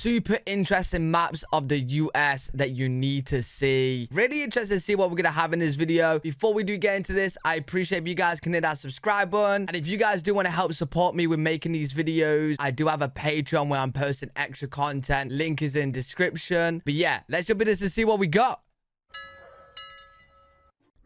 super interesting maps of the US that you need to see. Really interested to see what we're gonna have in this video. Before we do get into this, I appreciate if you guys can hit that subscribe button. And if you guys do want to help support me with making these videos, I do have a Patreon where I'm posting extra content. Link is in description. But yeah, let's jump into this to see what we got.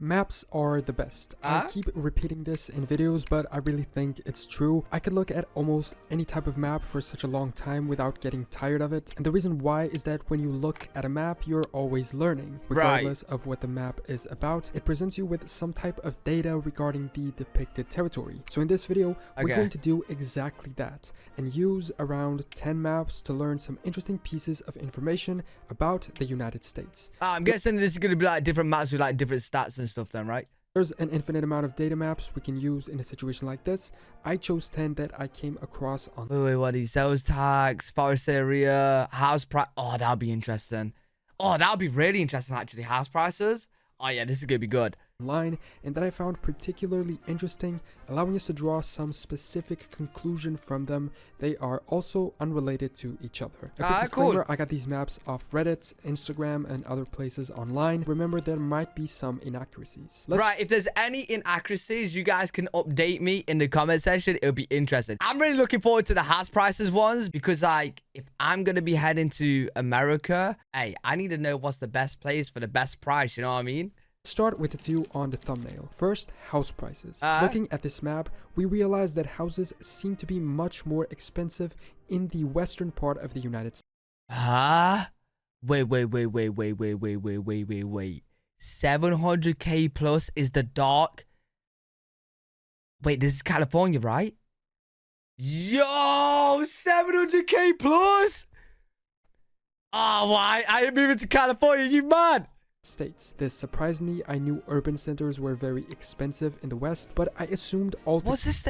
Maps are the best. I keep repeating this in videos, but I really think it's true. I could look at almost any type of map for such a long time without getting tired of it. And the reason why is that when you look at a map, you're always learning. Regardless of what the map is about, it presents you with some type of data regarding the depicted territory. So in this video, we're going to do exactly that and use around 10 maps to learn some interesting pieces of information about the United States. I'm guessing this is going to be like different maps with like different stats and stuff then, right? There's an infinite amount of data maps we can use in a situation like this. I chose 10 that I came across on. Wait, what are these? Sales tax, forest area, house price. Oh, that'll be interesting. Oh, that'll be really interesting, actually. House prices. Oh, yeah, this is going to be good. Online, and that I found particularly interesting, allowing us to draw some specific conclusion from them. They are also unrelated to each other. A quick disclaimer, I got these maps off Reddit, Instagram, and other places online. Remember, there might be some inaccuracies. Right, if there's any inaccuracies, you guys can update me in the comment section. It'll be interesting. I'm really looking forward to the house prices ones because, like, if I'm going to be heading to America, hey, I need to know what's the best place for the best price, you know what I mean? Start with the two on the thumbnail. First, house prices. Looking at this map, we realize that houses seem to be much more expensive in the western part of the United States. Wait. 700k plus is the dark. Wait, this is California, right? Yo, 700k plus. Oh, why? I am moving to California, you mad? States. This surprised me. I knew urban centers were very expensive in the West, but I assumed all. What's this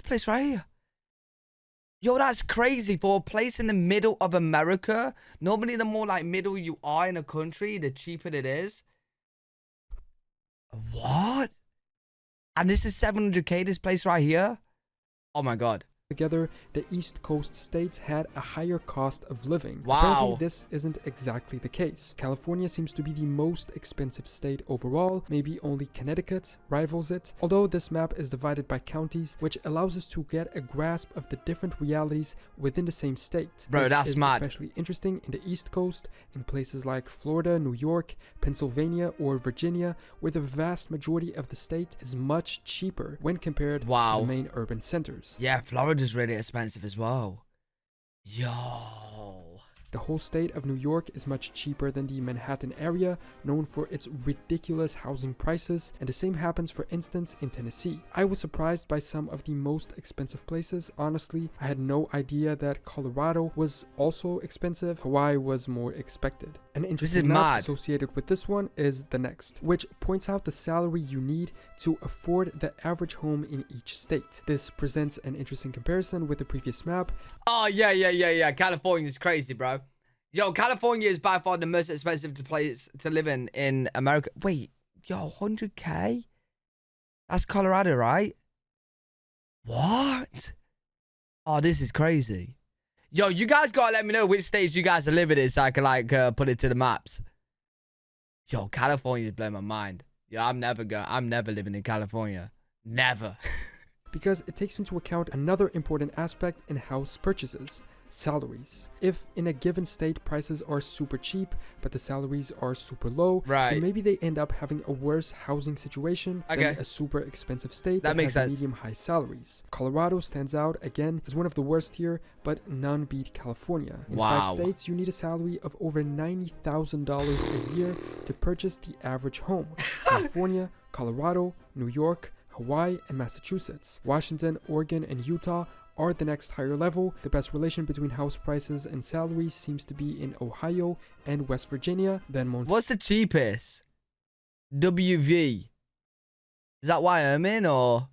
place right here? Yo, that's crazy for a place in the middle of America. Normally, the more like middle you are in a country, the cheaper it is. What? And this is 700k. This place right here. Oh my god. Together, the East Coast states had a higher cost of living. Wow. Apparently, this isn't exactly the case. California seems to be the most expensive state overall. Maybe only Connecticut rivals it. Although this map is divided by counties, which allows us to get a grasp of the different realities within the same state. Bro, that's mad. Especially interesting in the East Coast, in places like Florida, New York, Pennsylvania, or Virginia, where the vast majority of the state is much cheaper when compared to the main urban centers. Yeah, Florida is really expensive as well. Yo. The whole state of New York is much cheaper than the Manhattan area, known for its ridiculous housing prices, and the same happens, for instance, in Tennessee. I was surprised by some of the most expensive places. Honestly, I had no idea that Colorado was also expensive. Hawaii was more expected. An interesting map associated with this one is the next, which points out the salary you need to afford the average home in each state. This presents an interesting comparison with the previous map. Oh, yeah. California's crazy, bro. Yo, California is by far the most expensive place to live in America. Wait, yo, 100k? That's Colorado, right? What? Oh, this is crazy. Yo, you guys gotta let me know which states you guys are living in so I can, like, put it to the maps. Yo, California's blowing my mind. Yo, I'm never living in California. Never. Because it takes into account another important aspect in house purchases. Salaries. If in a given state prices are super cheap but the salaries are super low, then maybe they end up having a worse housing situation than a super expensive state that has medium high salaries. Colorado stands out again as one of the worst here, but none beat California. In 5 states, you need a salary of over $90,000 a year to purchase the average home. California, Colorado, New York, Hawaii, and Massachusetts. Washington, Oregon, and Utah are the next higher level. The best relation between house prices and salaries seems to be in Ohio and West Virginia, then Montana. What's the cheapest? WV. Is that Wyoming or?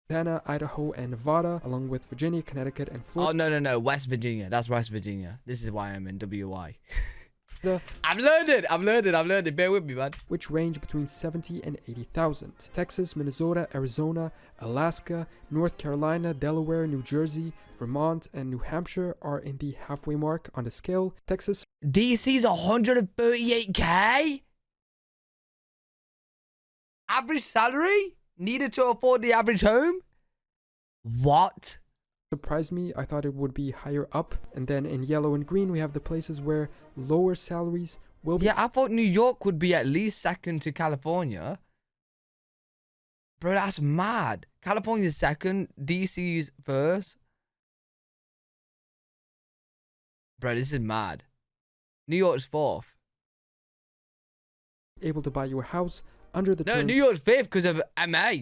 Montana, Idaho, and Nevada, along with Virginia, Connecticut, and Florida. Oh, no. West Virginia. That's West Virginia. This is Wyoming, WY. I'm learning. Bear with me, man. Which range between 70 and 80,000. Texas, Minnesota, Arizona, Alaska, North Carolina, Delaware, New Jersey, Vermont, and New Hampshire are in the halfway mark on the scale. Texas. DC's 138k? Average salary needed to afford the average home? What? Surprised me. I thought it would be higher up. And then in yellow and green, we have the places where lower salaries will be. Yeah, I thought New York would be at least second to California. Bro, that's mad. California's second, DC's first. Bro, this is mad. New York's fourth. Able to buy your house under the terms. New York's fifth because of MA.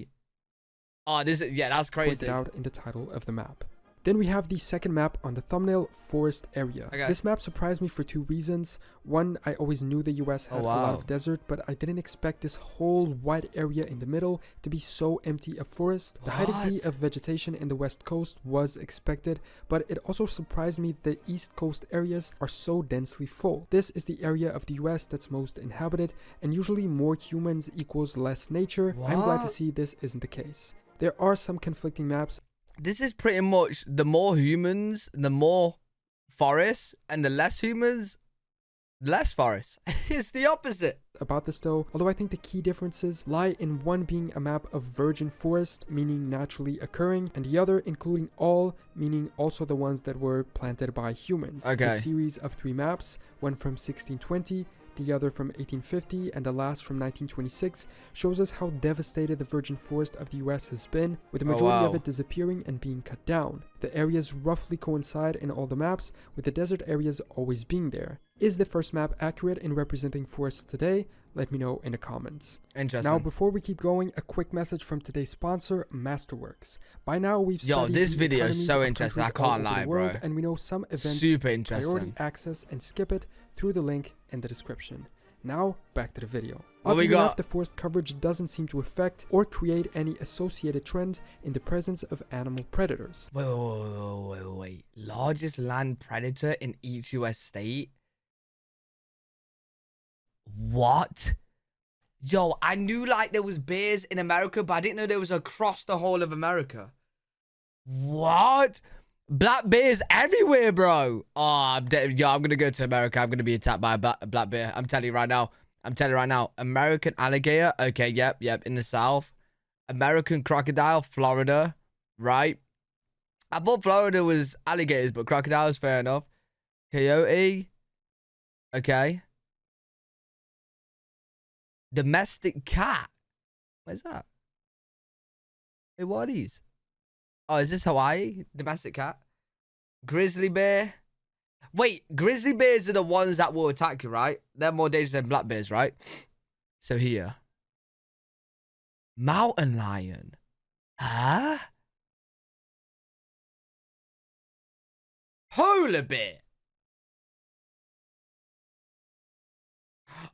Oh, this is, yeah, that's crazy. Pointed out in the title of the map. Then we have the second map on the thumbnail, forest area. Okay. This map surprised me for two reasons. One, I always knew the US had a lot of desert, but I didn't expect this whole wide area in the middle to be so empty of forest. The high degree of vegetation in the west coast was expected, but it also surprised me the east coast areas are so densely full. This is the area of the US that's most inhabited, and usually more humans equals less nature. I'm glad to see this isn't the case. There are some conflicting maps. This is pretty much the more humans, the more forests, and the less humans, less forests. It's the opposite. About this though, although I think the key differences lie in one being a map of virgin forest, meaning naturally occurring, and the other including all, meaning also the ones that were planted by humans. Okay. The series of three maps, one from 1620, the other from 1850, and the last from 1926, shows us how devastated the virgin forest of the US has been, with the majority of it disappearing and being cut down. The areas roughly coincide in all the maps, with the desert areas always being there. Is the first map accurate in representing forests today? Let me know in the comments. Interesting. Now, before we keep going, a quick message from today's sponsor, Masterworks. By now, we've studied this video is so interesting. I can't lie, bro. And we know some events super interesting. Priority access and skip it through the link in the description. Now, back to the video. What we got? The forest coverage doesn't seem to affect or create any associated trends in the presence of animal predators. Wait. Largest land predator in each US state? What? Yo, I knew like there was bears in America, but I didn't know there was across the whole of America. What? Black bears everywhere, bro. Oh, I'm gonna go to America. I'm gonna be attacked by a black bear. I'm telling you right now. American alligator. Okay, yep. In the south. American crocodile, Florida. Right? I thought Florida was alligators, but crocodiles, fair enough. Coyote. Okay. Domestic cat. Where's that? Hey, what are these? Oh, is this Hawaii? Domestic cat? Grizzly bear? Wait, grizzly bears are the ones that will attack you, right? They're more dangerous than black bears, right? So here. Mountain lion. Huh? Polar bear.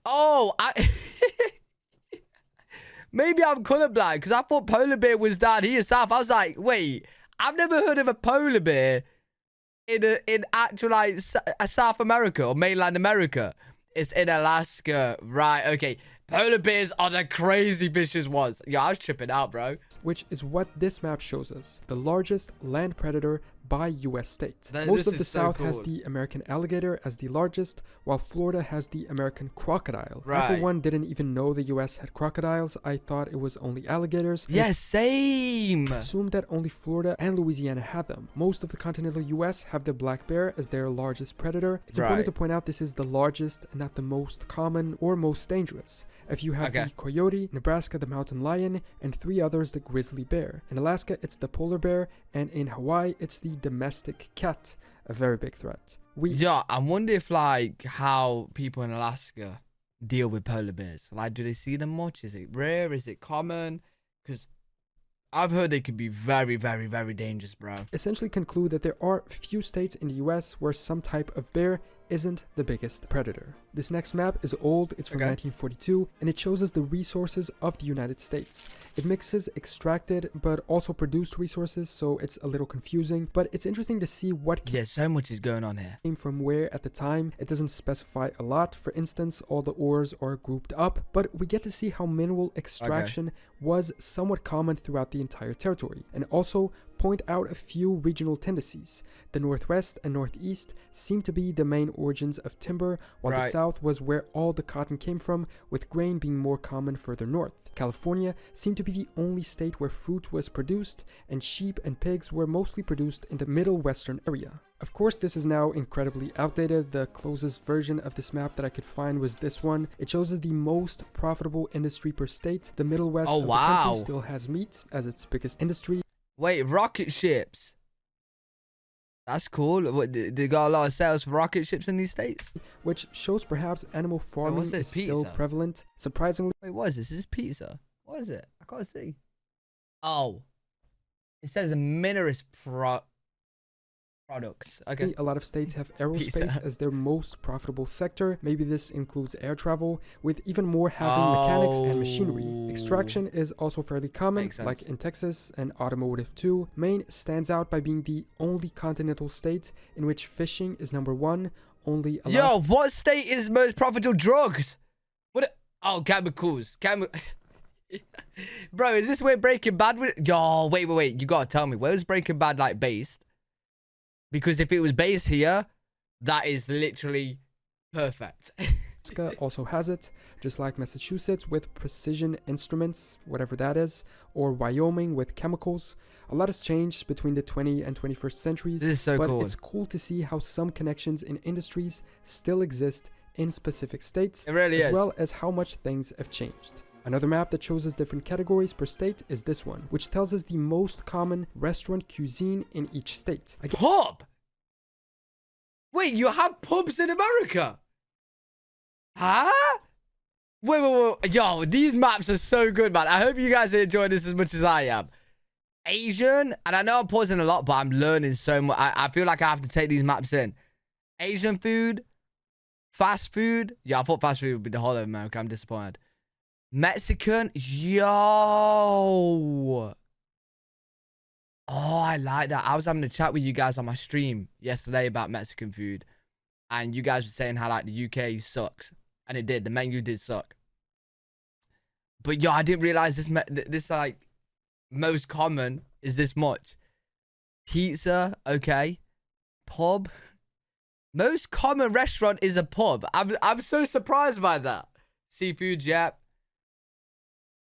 Oh, maybe I'm colorblind because I thought polar bear was down here south. I was like, wait, I've never heard of a polar bear in actual like South America or mainland America. It's in Alaska, right? Okay, polar bears are the crazy vicious ones. Yeah, I was tripping out, bro. Which is what this map shows us: the largest land predator by US state. Most of the South has the American alligator as the largest, while Florida has the American crocodile. Right. I, for one, didn't even know the US had crocodiles. I thought it was only alligators. Yeah, same. Assumed that only Florida and Louisiana had them. Most of the continental US have the black bear as their largest predator. It's important to point out this is the largest and not the most common or most dangerous. If you have the coyote, Nebraska the mountain lion, and three others the grizzly bear. In Alaska, it's the polar bear, and in Hawaii, it's the domestic cat, a very big threat. Yeah, I wonder if like how people in Alaska deal with polar bears. Like, do they see them much? Is it rare? Is it common? Because I've heard they can be very, very, very dangerous, bro. Essentially conclude that there are few states in the US where some type of bear isn't the biggest predator. This next map is old, it's from 1942, and it shows us the resources of the United States. It mixes extracted but also produced resources, so it's a little confusing, but it's interesting to see what so much is going on here. Came from where at the time. It doesn't specify a lot. For instance, all the ores are grouped up, but we get to see how mineral extraction was somewhat common throughout the entire territory, and also point out a few regional tendencies. The Northwest and Northeast seem to be the main origins of timber, while the South was where all the cotton came from, with grain being more common further north. California seemed to be the only state where fruit was produced, and sheep and pigs were mostly produced in the middle western area. Of course, this is now incredibly outdated. The closest version of this map that I could find was this one. It shows us the most profitable industry per state. The Middle West of the country still has meat as its biggest industry. Wait, rocket ships. That's cool. What, they got a lot of sales for rocket ships in these states? Which shows perhaps animal farming is still prevalent. Surprisingly. Wait, what is this? Is this pizza? What is it? I can't see. Oh. It says minerals products. Okay. A lot of states have aerospace as their most profitable sector. Maybe this includes air travel, with even more having mechanics and machinery. Extraction is also fairly common, like in Texas, and automotive too. Maine stands out by being the only continental state in which fishing is #1. Only Alaska. Yo, what state is most profitable drugs? What? Oh, chemicals. Bro, is this where Breaking Bad was? Yo, wait. You gotta tell me, where was Breaking Bad like based? Because if it was based here, that is literally perfect. Alaska also has it, just like Massachusetts with precision instruments, whatever that is, or Wyoming with chemicals. A lot has changed between the 20th and 21st centuries, this is so cool. But it's cool to see how some connections in industries still exist in specific states, it really as well as how much things have changed. Another map that shows us different categories per state is this one, which tells us the most common restaurant cuisine in each state. Pub? Wait, you have pubs in America? Huh? Wait. Yo, these maps are so good, man. I hope you guys are enjoying this as much as I am. Asian, and I know I'm pausing a lot, but I'm learning so much. I feel like I have to take these maps in. Asian food, fast food. Yeah, I thought fast food would be the whole of America. I'm disappointed. Mexican, yo. Oh, I like that. I was having a chat with you guys on my stream yesterday about Mexican food, and you guys were saying how like the UK sucks, and it did. The menu did suck. But yo, I didn't realize this like most common is this much. Pizza, okay. Pub. Most common restaurant is a pub. I'm so surprised by that. Seafood, yeah.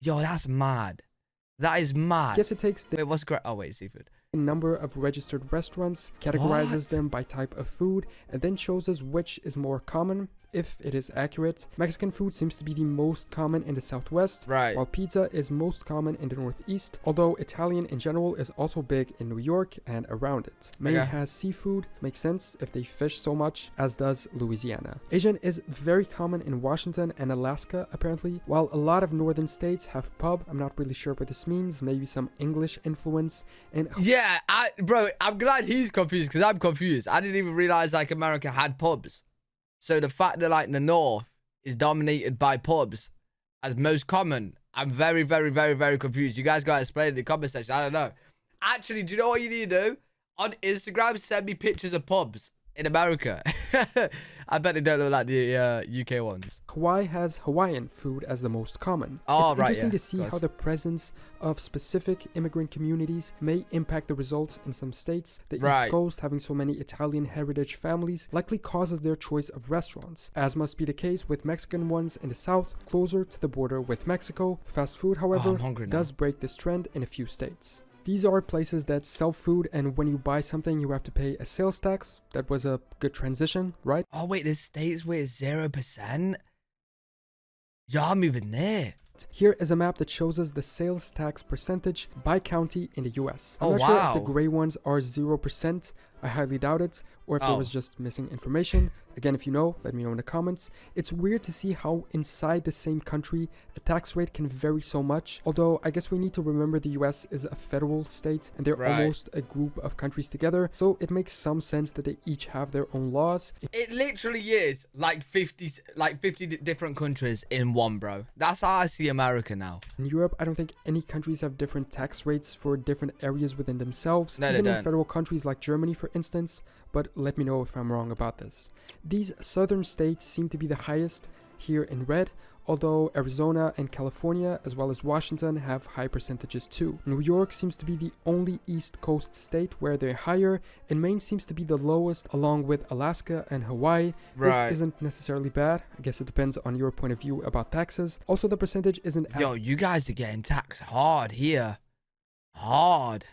Yo, that's mad. That is mad. Guess it takes wait, what's great? Oh, wait, seafood. Number of registered restaurants, categorizes them by type of food, and then shows us which is more common, if it is accurate. Mexican food seems to be the most common in the Southwest, while pizza is most common in the Northeast, although Italian in general is also big in New York and around it. Maine has seafood, makes sense if they fish so much, as does Louisiana. Asian is very common in Washington and Alaska, apparently, while a lot of northern states have pub. I'm not really sure what this means, maybe some English influence. And yeah, bro, I'm glad he's confused, because I'm confused. I didn't even realize like America had pubs. So the fact that like the North is dominated by pubs as most common, I'm very, very, very, very confused. You guys got to explain in the comment section. I don't know. Actually, do you know what you need to do? On Instagram, send me pictures of pubs in America. I bet they don't look like the UK ones. Hawaii has Hawaiian food as the most common. Oh, it's interesting to see how the presence of specific immigrant communities may impact the results in some states. The East Coast, having so many Italian heritage families, likely causes their choice of restaurants, as must be the case with Mexican ones in the South, closer to the border with Mexico. Fast food, however, does break this trend in a few states. These are places that sell food, and when you buy something, you have to pay a sales tax. That was a good transition, right? Oh, wait, there's states where it's 0%? Yeah, I'm moving there. Here is a map that shows us the sales tax percentage by county in the US. I'm not sure if the gray ones are 0%. I highly doubt it, or if there was just missing information. Again, if you know, let me know in the comments. It's weird to see how inside the same country a tax rate can vary so much. Although I guess we need to remember the US is a federal state and they're almost a group of countries together. So it makes some sense that they each have their own laws. It literally is like 50 different countries in one, bro. That's how I see America now. In Europe, I don't think any countries have different tax rates for different areas within themselves. No, even they in don't. federal countries like Germany, for instance. But let me know if I'm wrong about this. These southern states seem to be the highest here in red, although Arizona and California, as well as Washington, have high percentages too. New York seems to be the only East Coast state where they're higher, and Maine seems to be the lowest, along with Alaska and Hawaii. This isn't necessarily bad. I guess it depends on your point of view about taxes. Also, the percentage isn't as... Yo, you guys are getting taxed hard here. Hard.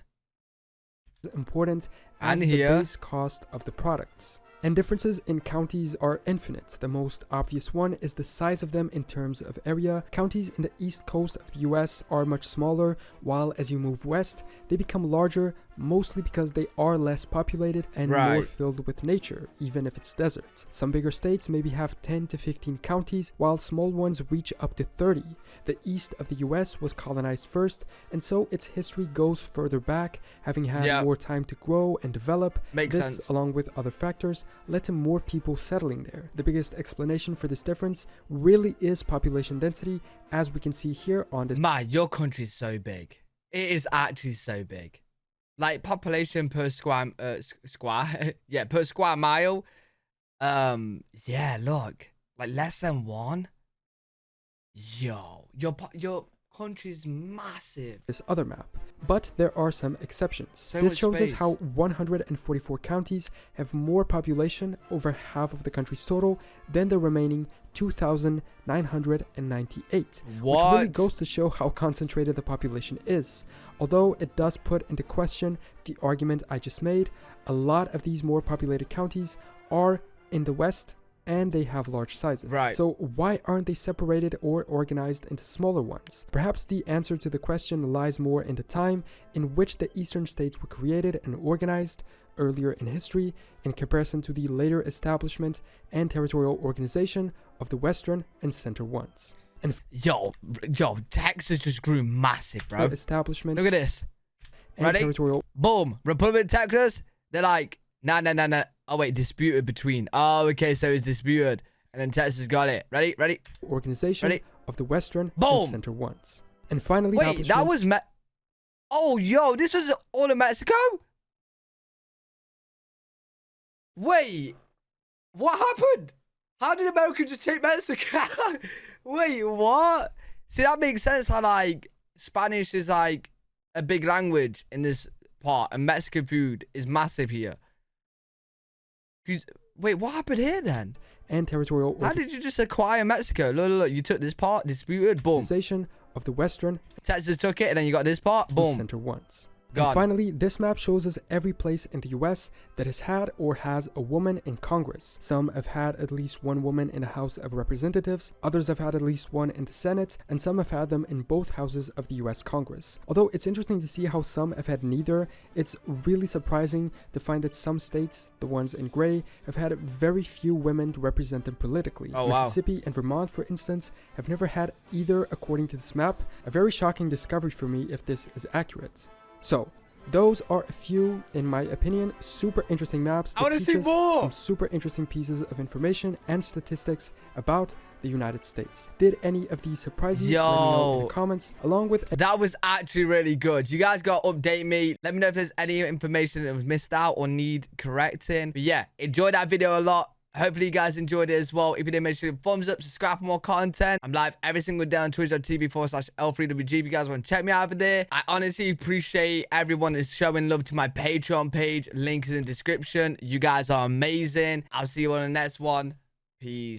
Important as the base cost of the products. And differences in counties are infinite. The most obvious one is the size of them in terms of area. Counties in the east coast of the US are much smaller, while as you move west, they become larger, mostly because they are less populated and more filled with nature, even if it's desert. Some bigger states maybe have 10 to 15 counties, while small ones reach up to 30. The east of the US was colonized first, and so its history goes further back, having had more time to grow and develop. Makes sense. Along with other factors, led to more people settling there. The biggest explanation for this difference really is population density, as we can see here on this. Man, your country's so big. It is actually so big. Like population per square, per square mile. Yeah, look, like less than one. Yo, your country's massive. This other map, but there are some exceptions. This shows us how 144 counties have more population, over half of the country's total, than the remaining 2,998. Which really goes to show how concentrated the population is. Although it does put into question the argument I just made, a lot of these more populated counties are in the West, and they have large sizes. So why aren't they separated or organized into smaller ones? Perhaps the answer to the question lies more in the time in which the eastern states were created and organized earlier in history, in comparison to the later establishment and territorial organization of the western and center ones. And yo, Texas just grew massive, bro. Establishment. Look at this. Ready? Boom. Republic of Texas. They're like, nah. Oh, wait, disputed between. Oh, okay, so it's disputed. And then Texas got it. Ready? Organization of the Western Boom. and Center ones. And finally, wait, that was... Oh, yo, this was all in Mexico? Wait, what happened? How did America just take Mexico? Wait, what? See, that makes sense how, like, Spanish is, like, a big language in this part. And Mexican food is massive here. Wait, what happened here then? And territorial. How did you just acquire Mexico? Look. You took this part, disputed, boom. Organization of the Western. Texas took it, and then you got this part, boom. Center ones. And finally, this map shows us every place in the US that has had or has a woman in Congress. Some have had at least one woman in the House of Representatives, others have had at least one in the Senate, and some have had them in both houses of the US Congress. Although it's interesting to see how some have had neither, it's really surprising to find that some states, the ones in gray, have had very few women to represent them politically. Mississippi and Vermont, for instance, have never had either according to this map. A very shocking discovery for me if this is accurate. So, those are a few, in my opinion, super interesting maps that teach us some super interesting pieces of information and statistics about the United States. Did any of these surprise you? Let me know in the comments, along with... That was actually really good. You guys got to update me. Let me know if there's any information that was missed out or need correcting. But yeah, enjoyed that video a lot. Hopefully you guys enjoyed it as well. If you did, make sure you thumbs up, subscribe for more content. I'm live every single day on twitch.tv/L3WG. If you guys want to check me out over there. I honestly appreciate everyone is showing love to my Patreon page. Link is in the description. You guys are amazing. I'll see you on the next one. Peace.